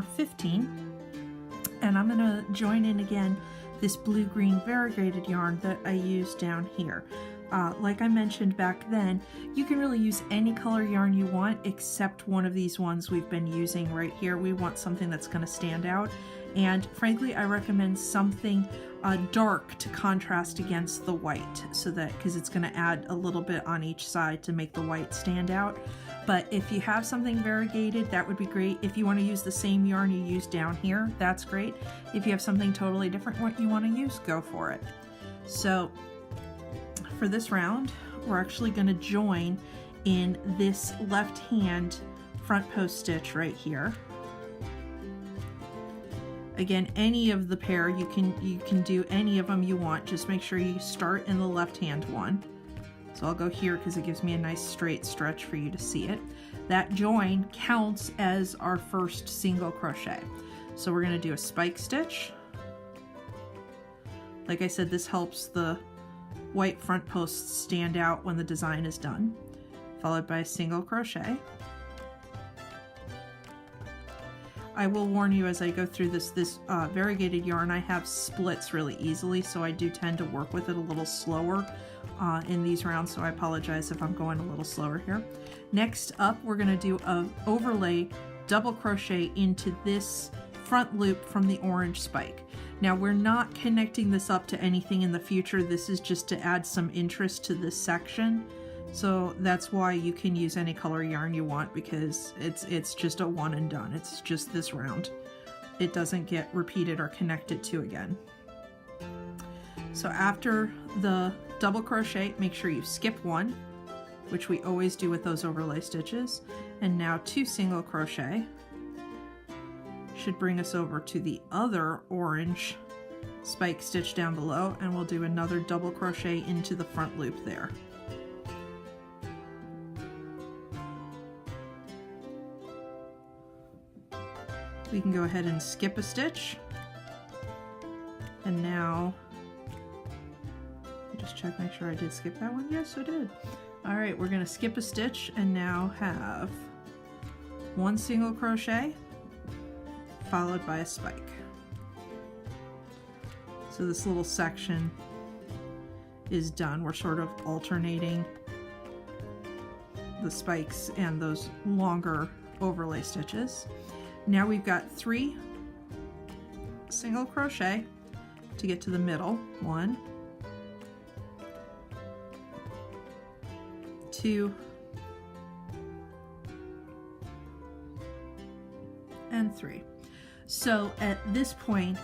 number 15, and I'm going to join in again this blue-green variegated yarn that I used down here. Like I mentioned back then, you can really use any color yarn you want except one of these ones we've been using right here. We want something that's going to stand out, and frankly I recommend something dark to contrast against the white, so that because it's going to add a little bit on each side to make the white stand out. But if you have something variegated, that would be great. If you want to use the same yarn you use down here, that's great. If you have something totally different what you want to use, go for it. So for this round, we're actually going to join in this left hand front post stitch right here. Again, any of the pair, you can do any of them you want. Just make sure you start in the left hand one. So I'll go here because it gives me a nice straight stretch for you to see it. That join counts as our first single crochet. So we're going to do a spike stitch. Like I said, this helps the white front posts stand out when the design is done, followed by a single crochet. I will warn you as I go through this variegated yarn, I have splits really easily, so I do tend to work with it a little slower in these rounds, so I apologize if I'm going a little slower here. Next up, we're going to do an overlay double crochet into this front loop from the orange spike. Now we're not connecting this up to anything in the future. This is just to add some interest to this section. So that's why you can use any color yarn you want, because it's just a one and done. It's just this round. It doesn't get repeated or connected to again. So after the double crochet, make sure you skip one, which we always do with those overlay stitches, and now 2 single crochet should bring us over to the other orange spike stitch down below, and we'll do another double crochet into the front loop there. We can go ahead and skip a stitch, and now just check, make sure I did skip that one. Yes, I did. All right, we're going to skip a stitch and now have 1 single crochet followed by a spike. So this little section is done. We're sort of alternating the spikes and those longer overlay stitches. Now we've got 3 single crochet to get to the middle. 1, 2, and 3. So at this point,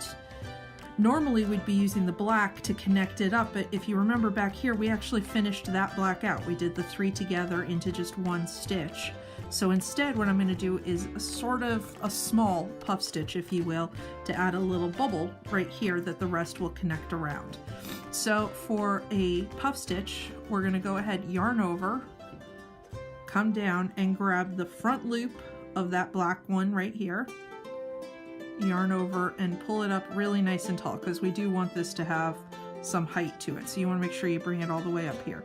normally we'd be using the black to connect it up, but if you remember back here, we actually finished that black out. We did the 3 together into just 1 stitch. So instead, what I'm going to do is sort of a small puff stitch, if you will, to add a little bubble right here that the rest will connect around. So for a puff stitch, we're going to go ahead, yarn over, come down and grab the front loop of that black one right here, yarn over and pull it up really nice and tall, because we do want this to have some height to it. So you want to make sure you bring it all the way up here.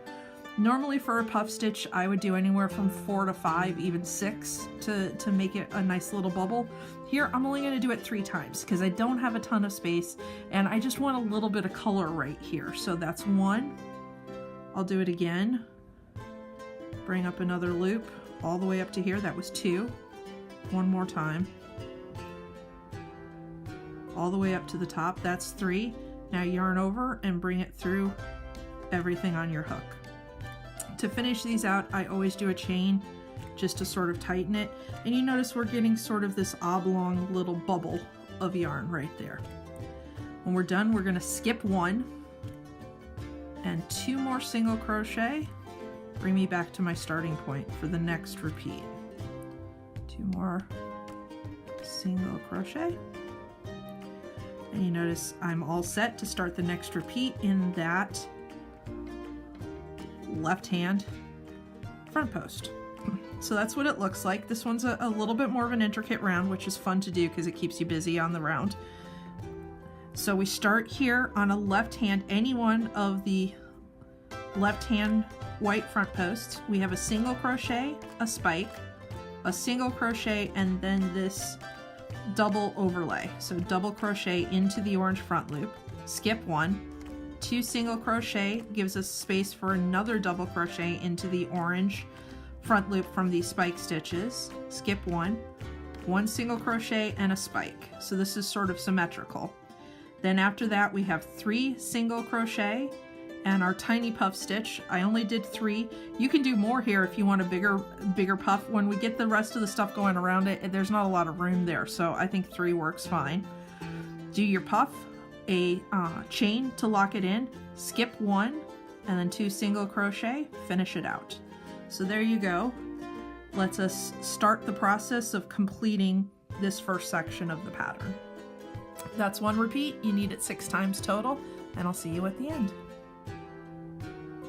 Normally for a puff stitch, I would do anywhere from 4 to 5, even 6 to make it a nice little bubble. Here, I'm only going to do it 3 times because I don't have a ton of space and I just want a little bit of color right here. So that's 1. I'll do it again. Bring up another loop all the way up to here. That was 2. 1 more time. All the way up to the top. That's 3. Now yarn over and bring it through everything on your hook. To finish these out, I always do a chain just to sort of tighten it. And you notice we're getting sort of this oblong little bubble of yarn right there. When we're done, we're going to skip 1 and 2 more single crochet. Bring me back to my starting point for the next repeat. 2 more single crochet. And you notice I'm all set to start the next repeat in that left hand front post. So that's what it looks like. This one's a little bit more of an intricate round, which is fun to do because it keeps you busy on the round. So we start here on a left hand, any one of the left hand white front posts. We have a single crochet, a spike, a single crochet, and then this double overlay. So double crochet into the orange front loop, skip 1, 2 single crochet gives us space for another double crochet into the orange front loop from these spike stitches, skip 1, 1 single crochet and a spike. So this is sort of symmetrical. Then after that we have 3 single crochet and our tiny puff stitch. I only did 3. You can do more here if you want a bigger puff. When we get the rest of the stuff going around it, there's not a lot of room there, so I think 3 works fine. Do your puff, a chain to lock it in, skip 1, and then 2 single crochet, finish it out. So there you go. Lets us start the process of completing this first section of the pattern. That's 1 repeat. You need it 6 times total, and I'll see you at the end.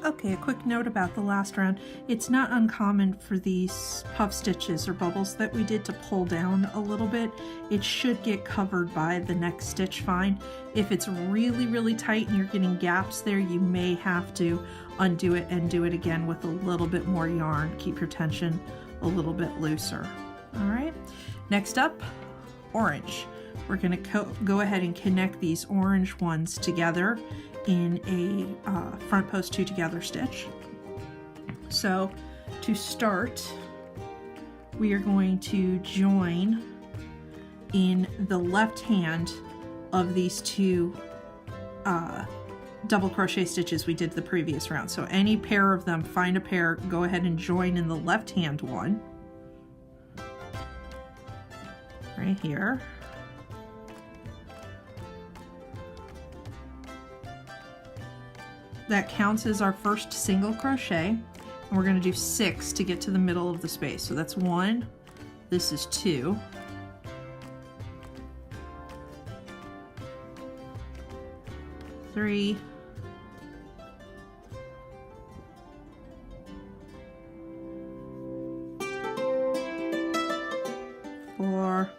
Okay, a quick note about the last round. It's not uncommon for these puff stitches or bubbles that we did to pull down a little bit. It should get covered by the next stitch fine. If it's really, really tight and you're getting gaps there, you may have to undo it and do it again with a little bit more yarn. Keep your tension a little bit looser. All right, next up, orange. We're gonna go ahead and connect these orange ones together in a front post 2 together stitch. So to start, we are going to join in the left hand of these 2 double crochet stitches we did the previous round. So any pair of them, find a pair, go ahead and join in the left hand one right here. That counts as our first single crochet, and we're going to do 6 to get to the middle of the space. So that's 1, this is 2, 3, 4,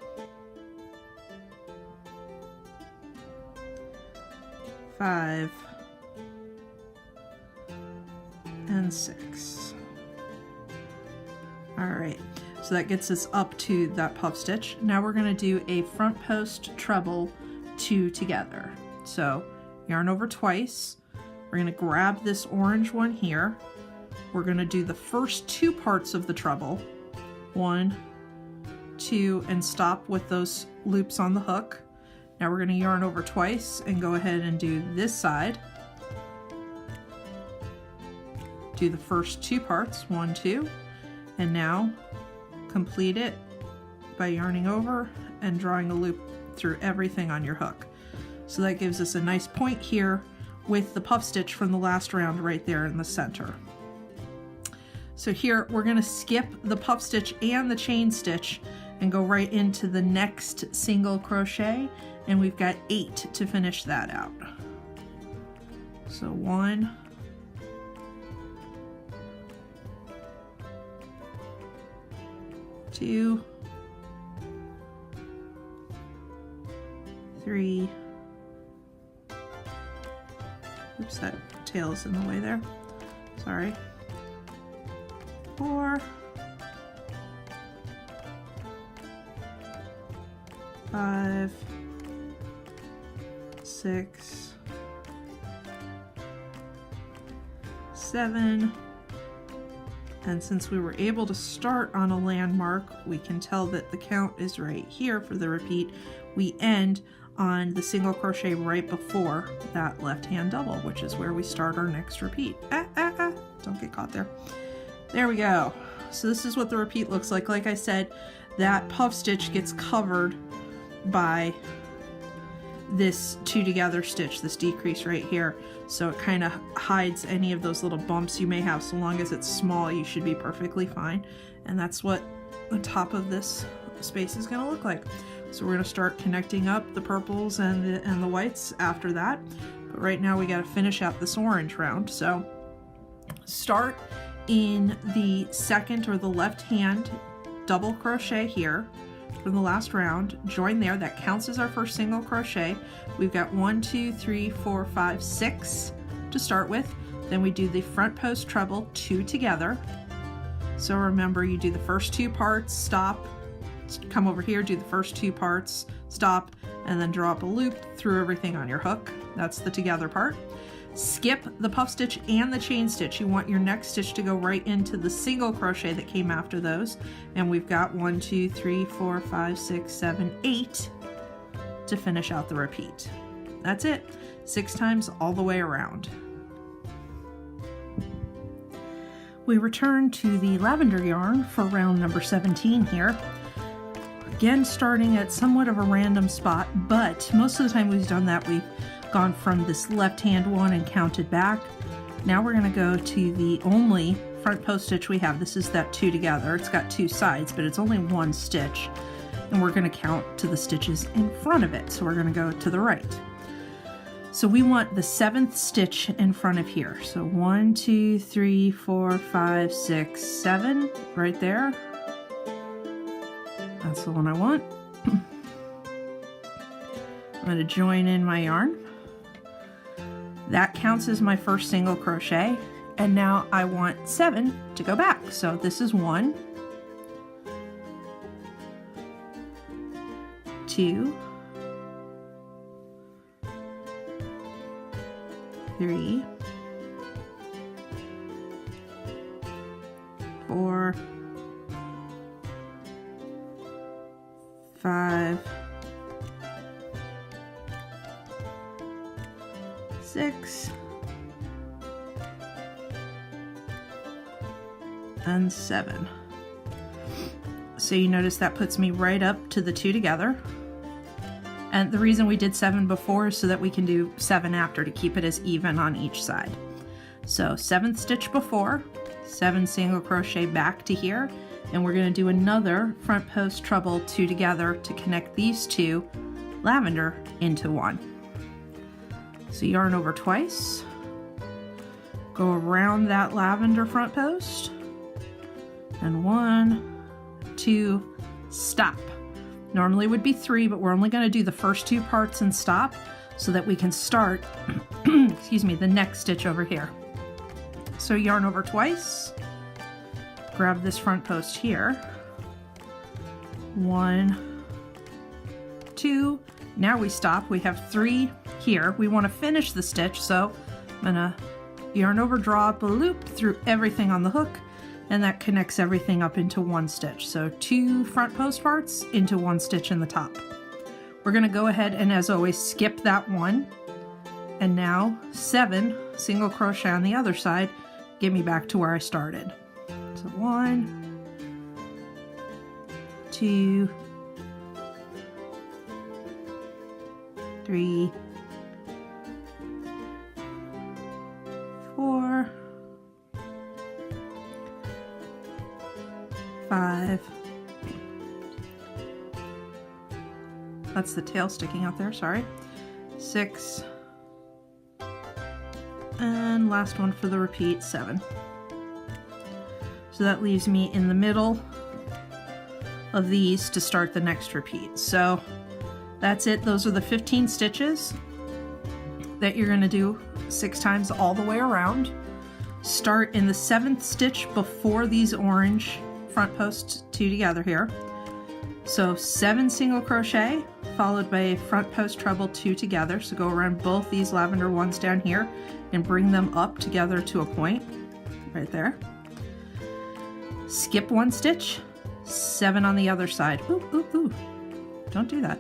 5, and 6. All right, so that gets us up to that puff stitch. Now we're going to do a front post treble 2 together. So yarn over twice. We're going to grab this orange one here. We're going to do the first 2 parts of the treble, 1, 2, and stop with those loops on the hook. Now we're going to yarn over twice and go ahead and do this side. Do the first 2 parts, 1, 2, and now complete it by yarning over and drawing a loop through everything on your hook. So that gives us a nice point here with the puff stitch from the last round right there in the center. So here we're going to skip the puff stitch and the chain stitch and go right into the next single crochet, and we've got 8 to finish that out. So 1, 2, 3, oops, that tail is in the way there, sorry, 4, 5, 6, 7, and since we were able to start on a landmark, we can tell that the count is right here for the repeat. We end on the single crochet right before that left hand double, which is where we start our next repeat. Don't get caught there. There we go. So this is what the repeat looks like. Like I said, that puff stitch gets covered by this 2 together stitch, this decrease right here, so it kind of hides any of those little bumps you may have. So long as it's small, you should be perfectly fine, and that's what the top of this space is going to look like. So we're going to start connecting up the purples and the whites after that, but right now we got to finish out this orange round. So start in the second or the left hand double crochet here from the last round, join there. That counts as our first single crochet. We've got 1, 2, 3, 4, 5, 6 to start with. Then we do the front post treble 2 together. So remember, you do the first 2 parts, stop, come over here, do the first 2 parts, stop, and then draw up a loop through everything on your hook. That's the together part. Skip the puff stitch and the chain stitch. You want your next stitch to go right into the single crochet that came after those. And we've got 1, 2, 3, 4, 5, 6, 7, 8 to finish out the repeat. That's it. 6 times all the way around. We return to the lavender yarn for round number 17 here. Again, starting at somewhat of a random spot, but most of the time we've done that, we've gone from this left-hand one and counted back. Now we're going to go to the only front post stitch we have. This is that 2 together. It's got 2 sides, but it's only 1 stitch. And we're going to count to the stitches in front of it. So we're going to go to the right. So we want the 7th stitch in front of here. So 1, 2, 3, 4, 5, 6, 7, right there. That's the one I want. I'm going to join in my yarn. That counts as my first single crochet, and now I want 7 to go back. So this is 1, 2, 3, 4, 5, 6, and 7. So you notice that puts me right up to the 2 together. And the reason we did 7 before is so that we can do 7 after to keep it as even on each side. So 7th stitch before, 7 single crochet back to here, and we're going to do another front post treble 2 together to connect these 2 lavender into 1. So yarn over twice, go around that lavender front post, and 1, 2, stop. Normally would be 3, but we're only going to do the first 2 parts and stop so that we can start excuse me, the next stitch over here. So yarn over twice, grab this front post here, 1, 2, now we stop. We have 3 here. We want to finish the stitch, so I'm gonna yarn over, draw up a loop through everything on the hook, and that connects everything up into 1 stitch. So 2 front post parts into 1 stitch in the top. We're gonna go ahead and, as always, skip that 1, and now 7 single crochet on the other side, get me back to where I started. So 1, 2, 3, 4, 5. That's the tail sticking out there, sorry. 6. And last one for the repeat, 7. So that leaves me in the middle of these to start the next repeat. So that's it. Those are the 15 stitches that you're going to do 6 times all the way around. Start in the 7th stitch before these orange front posts 2 together here. So 7 single crochet followed by a front post treble 2 together. So go around both these lavender ones down here and bring them up together to a point right there. Skip 1 stitch, 7 on the other side. Ooh, ooh, ooh. Don't do that.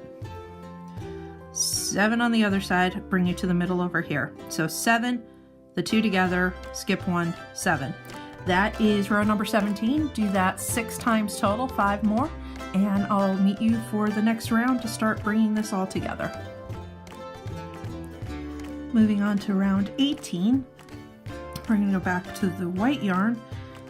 7 on the other side, bring you to the middle over here. So 7, the 2 together, skip 1, 7. That is row number 17. Do that 6 times total, 5 more, and I'll meet you for the next round to start bringing this all together. Moving on to round 18, we're going to go back to the white yarn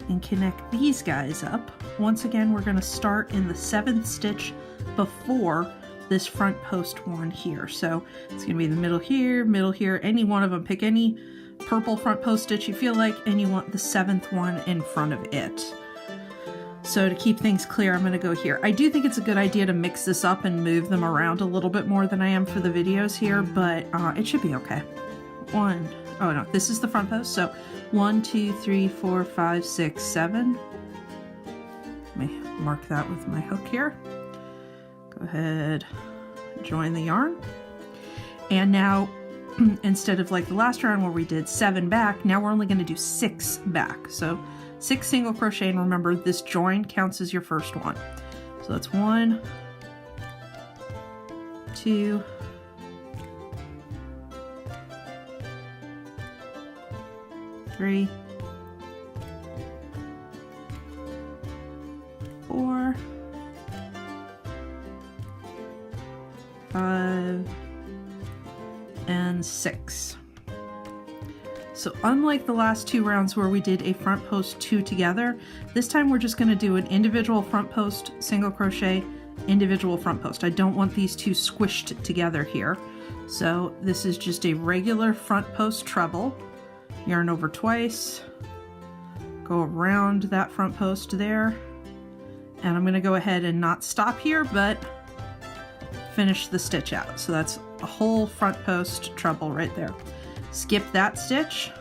and connect these guys up. Once again, we're going to start in the 7th stitch before this front post one here. So it's going to be in the middle here, any one of them. Pick any purple front post stitch you feel like, and you want the 7th one in front of it. So to keep things clear, I'm going to go here. I do think it's a good idea to mix this up and move them around a little bit more than I am for the videos here, but it should be okay. Oh no, this is the front post. So 1, 2, 3, 4, 5, 6, 7. Let me mark that with my hook here. Go ahead, join the yarn. And now, instead of like the last round where we did 7 back, now we're only going to do 6 back. So 6 single crochet, and remember this join counts as your first one. So that's 1, 2, 3, 4, 5, and 6. So unlike the last 2 rounds where we did a front post 2 together, this time we're just going to do an individual front post, single crochet, individual front post. I don't want these two squished together here. So this is just a regular front post treble. Yarn over twice, go around that front post there, and I'm going to go ahead and not stop here, but finish the stitch out. So that's a whole front post treble right there. Skip that stitch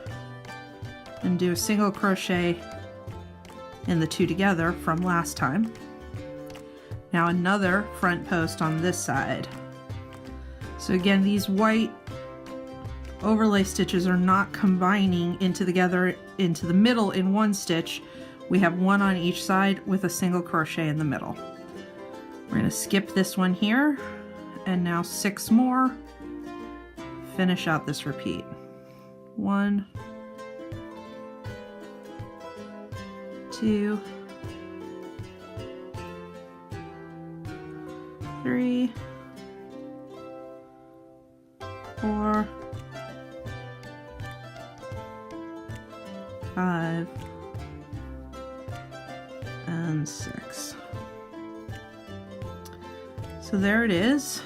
and do a single crochet in the 2 together from last time. Now another front post on this side. So again, these white overlay stitches are not combining into the middle in one stitch. We have 1 on each side with a single crochet in the middle. We're going to skip this one here, and now 6 more. Finish out this repeat. 1, 2, 3, 4, 5, and 6. So there it is.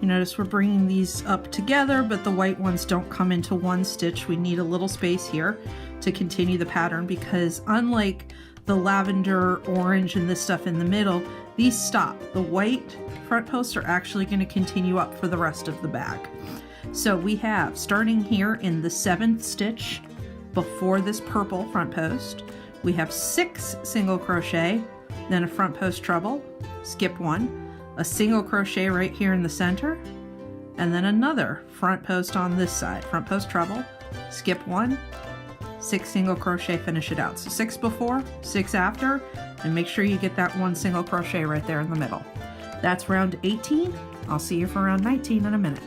You notice we're bringing these up together, but the white ones don't come into one stitch. We need a little space here to continue the pattern, because unlike the lavender, orange, and this stuff in the middle, these stop. The white front posts are actually going to continue up for the rest of the bag. So we have, starting here in the 7th stitch before this purple front post, we have 6 single crochet, then a front post treble, skip 1, a single crochet right here in the center, and then another front post on this side, front post treble, skip 1, 6 single crochet, finish it out. So 6 before, 6 after, and make sure you get that 1 single crochet right there in the middle. That's round 18. I'll see you for round 19 in a minute.